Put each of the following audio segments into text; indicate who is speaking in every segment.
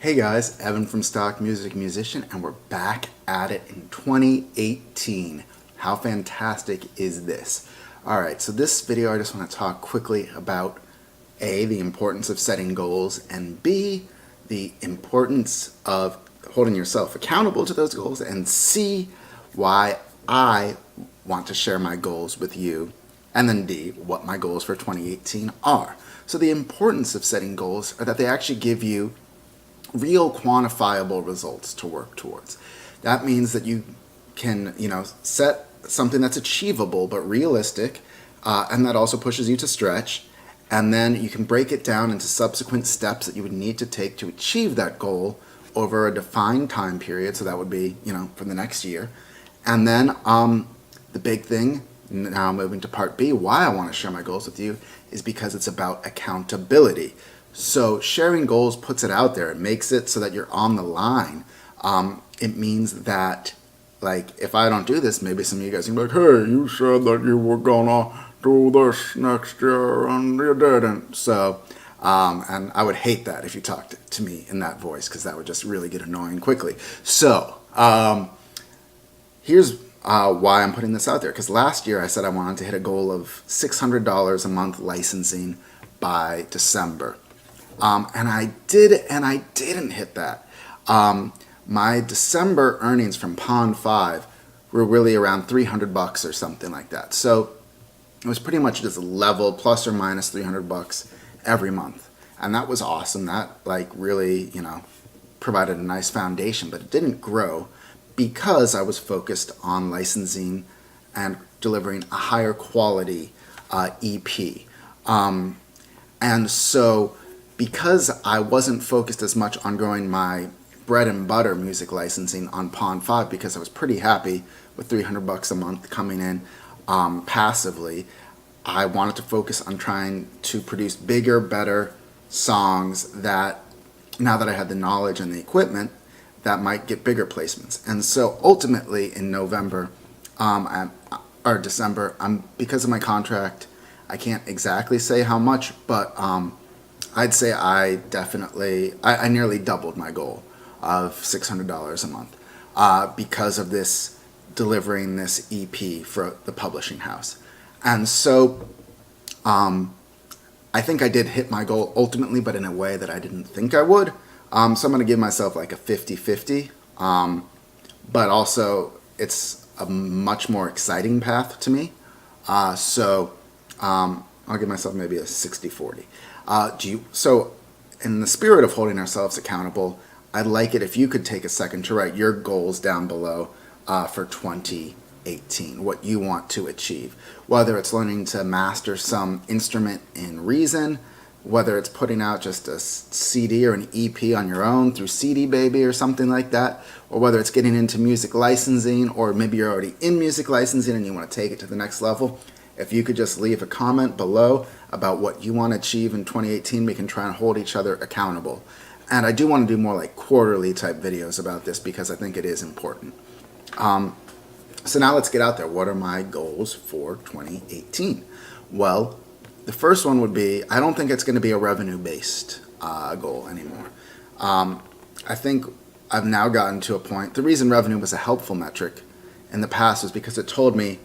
Speaker 1: Hey guys, Evan from Stock Music Musician, and we're back at it in 2018. How fantastic is this? Alright, so this video I just want to talk quickly about A, the importance of setting goals, and B, the importance of holding yourself accountable to those goals, and C, why I want to share my goals with you, and then D, what my goals for 2018 are. So the importance of setting goals are that they actually give you real quantifiable results to work towards. That means that you can, set something that's achievable but realistic, and that also pushes you to stretch. And then you can break it down into subsequent steps that you would need to take to achieve that goal over a defined time period. So that would be, for the next year. And then the big thing, now moving to part B, why I want to share my goals with you is because it's about accountability. So sharing goals puts it out there. It makes it so that you're on the line. It means that, if I don't do this, maybe some of you guys can be like, hey, you said that you were gonna do this next year and you didn't. So, and I would hate that if you talked to me in that voice, because that would just really get annoying quickly. So, here's why I'm putting this out there. Because last year I said I wanted to hit a goal of $600 a month licensing by December. And I did, and I didn't hit that. My December earnings from Pond 5 were really around $300 or something like that. So it was pretty much just level plus or minus $300 every month. And that was awesome. That really, provided a nice foundation, but it didn't grow because I was focused on licensing and delivering a higher quality EP. And so because I wasn't focused as much on growing my bread and butter music licensing on Pond 5, because I was pretty happy with $300 a month coming in passively, I wanted to focus on trying to produce bigger, better songs that, now that I had the knowledge and the equipment, that might get bigger placements. And so ultimately in November or December, because of my contract, I can't exactly say how much, but I'd say I nearly doubled my goal of $600 a month because of this, delivering this EP for the publishing house. And so I think I did hit my goal ultimately, but in a way that I didn't think I would. So I'm going to give myself like a 50-50, but also it's a much more exciting path to me. So I'll give myself maybe a 60-40. So in the spirit of holding ourselves accountable, I'd like it if you could take a second to write your goals down below for 2018, what you want to achieve. Whether it's learning to master some instrument in Reason, whether it's putting out just a CD or an EP on your own through CD Baby or something like that, or whether it's getting into music licensing, or maybe you're already in music licensing and you want to take it to the next level. If you could just leave a comment below about what you want to achieve in 2018, we can try and hold each other accountable. And I do want to do more like quarterly type videos about this because I think it is important. So now let's get out there. What are my goals for 2018? Well, the first one would be, I don't think it's going to be a revenue-based goal anymore. I think I've now gotten to a point, the reason revenue was a helpful metric in the past was because it told me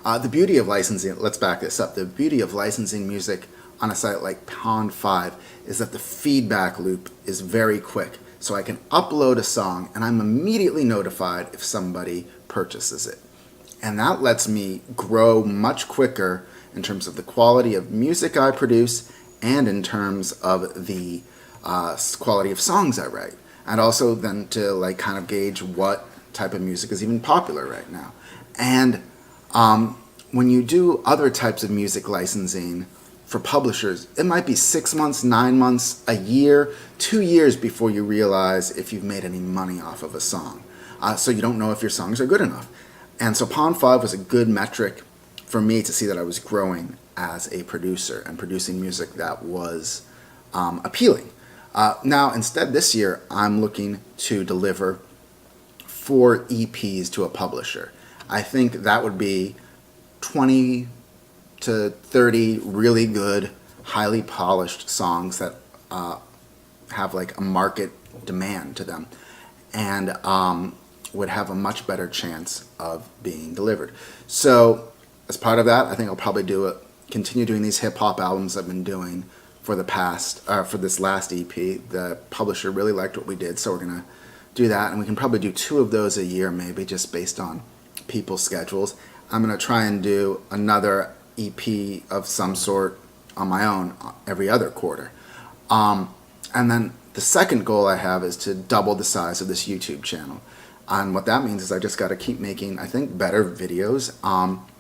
Speaker 1: the beauty of licensing, let's back this up, the beauty of licensing music on a site like Pond 5 is that the feedback loop is very quick. So I can upload a song and I'm immediately notified if somebody purchases it. And that lets me grow much quicker in terms of the quality of music I produce and in terms of the quality of songs I write. And also then to kind of gauge what type of music is even popular right now. And when you do other types of music licensing for publishers, it might be 6 months, 9 months, a year, 2 years before you realize if you've made any money off of a song. So you don't know if your songs are good enough. And so Pond 5 was a good metric for me to see that I was growing as a producer and producing music that was appealing. Now, instead this year, I'm looking to deliver 4 EPs to a publisher. I think that would be 20 to 30 really good, highly polished songs that have like a market demand to them, and would have a much better chance of being delivered. So as part of that, I think I'll probably continue doing these hip hop albums I've been doing for this last EP. The publisher really liked what we did, so we're gonna do that, and we can probably do 2 of those a year, maybe, just based on people's schedules. I'm gonna try and do another EP of some sort on my own every other quarter. And then the second goal I have is to double the size of this YouTube channel. And what that means is I just got to keep making, I think, better videos,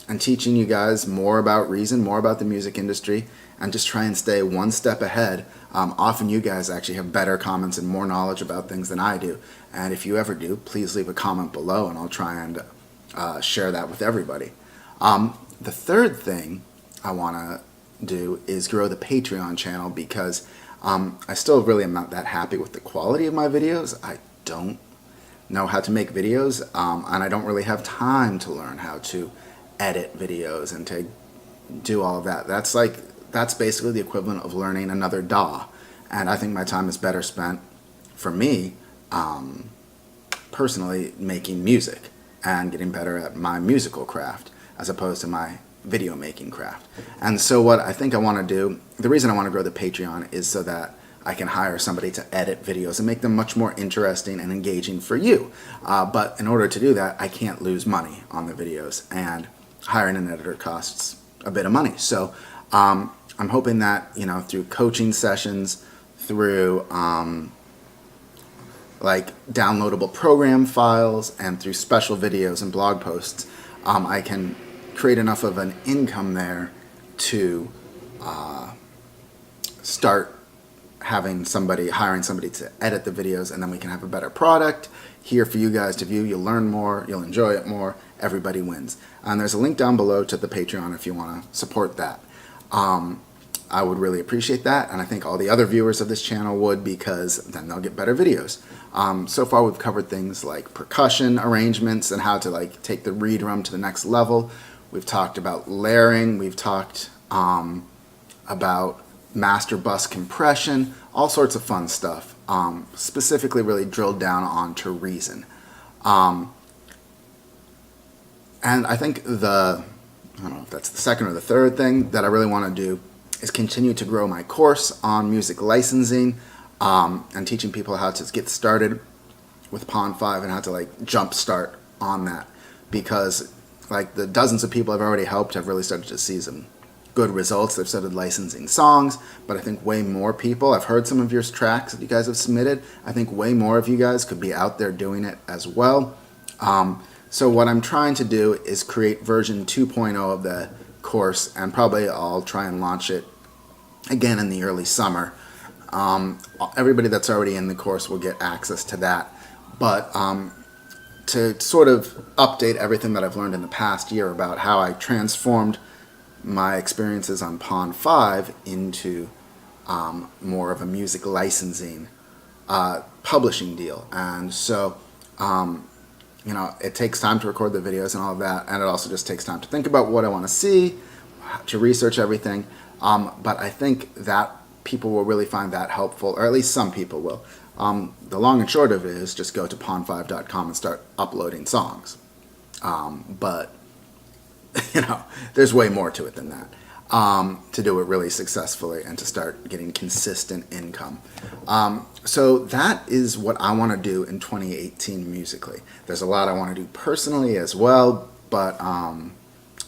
Speaker 1: and teaching you guys more about Reason, more about the music industry, and just try and stay one step ahead. Often you guys actually have better comments and more knowledge about things than I do. And if you ever do, please leave a comment below and I'll try and share that with everybody. The third thing I want to do is grow the Patreon channel, because I still really am not that happy with the quality of my videos. I don't know how to make videos, and I don't really have time to learn how to edit videos and to do all of that. That's basically the equivalent of learning another DAW, and I think my time is better spent, for me, personally, making music and getting better at my musical craft as opposed to my video making craft. And so what I think I want to do, the reason I want to grow the Patreon is so that I can hire somebody to edit videos and make them much more interesting and engaging for you. But in order to do that, I can't lose money on the videos, and hiring an editor costs a bit of money. So I'm hoping that, through coaching sessions, through like downloadable program files, and through special videos and blog posts, I can create enough of an income there to start hiring somebody to edit the videos, and then we can have a better product here for you guys to view. You'll learn more, you'll enjoy it more, everybody wins. And there's a link down below to the Patreon if you want to support that. I would really appreciate that, and I think all the other viewers of this channel would, because then they'll get better videos. So far we've covered things like percussion arrangements and how to take the reed drum to the next level. We've talked about layering, we've talked about master bus compression, all sorts of fun stuff, specifically really drilled down onto Reason. And I think I don't know if that's the second or the third thing that I really want to do is continue to grow my course on music licensing, and teaching people how to get started with Pond5 and how to jump start on that, because the dozens of people I've already helped have really started to see some good results. They've started licensing songs, but I think way more people, I've heard some of your tracks that you guys have submitted, I think way more of you guys could be out there doing it as well. So what I'm trying to do is create version 2.0 of the course, and probably I'll try and launch it again in the early summer. Everybody that's already in the course will get access to that, but to sort of update everything that I've learned in the past year about how I transformed my experiences on Pond5 into more of a music licensing publishing deal. And so it takes time to record the videos and all of that, and it also just takes time to think about what I want to see, to research everything, but I think that people will really find that helpful, or at least some people will. The long and short of it is just go to pond5.com and start uploading songs. But there's way more to it than that, to do it really successfully and to start getting consistent income. So that is what I want to do in 2018 musically. There's a lot I want to do personally as well, but I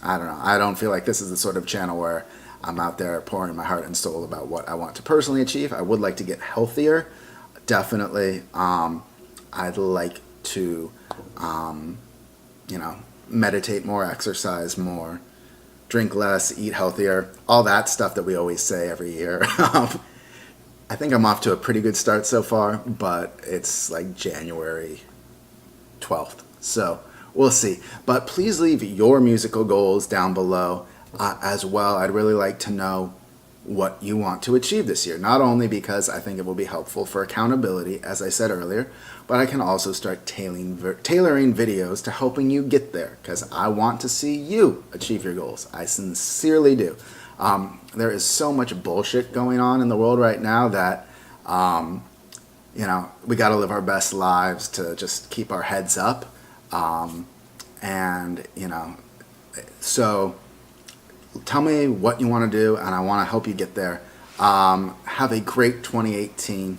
Speaker 1: don't know. I don't feel like this is the sort of channel where I'm out there pouring my heart and soul about what I want to personally achieve. I would like to get healthier, definitely. I'd like to, meditate more, exercise more, drink less, eat healthier, all that stuff that we always say every year. I think I'm off to a pretty good start so far, but it's January 12th, so we'll see. But please leave your musical goals down below as well. I'd really like to know what you want to achieve this year, not only because I think it will be helpful for accountability, as I said earlier, but I can also start tailoring videos to helping you get there, because I want to see you achieve your goals. I sincerely do. There is so much bullshit going on in the world right now that we got to live our best lives to just keep our heads up. And, so tell me what you want to do, and I want to help you get there. Have a great 2018.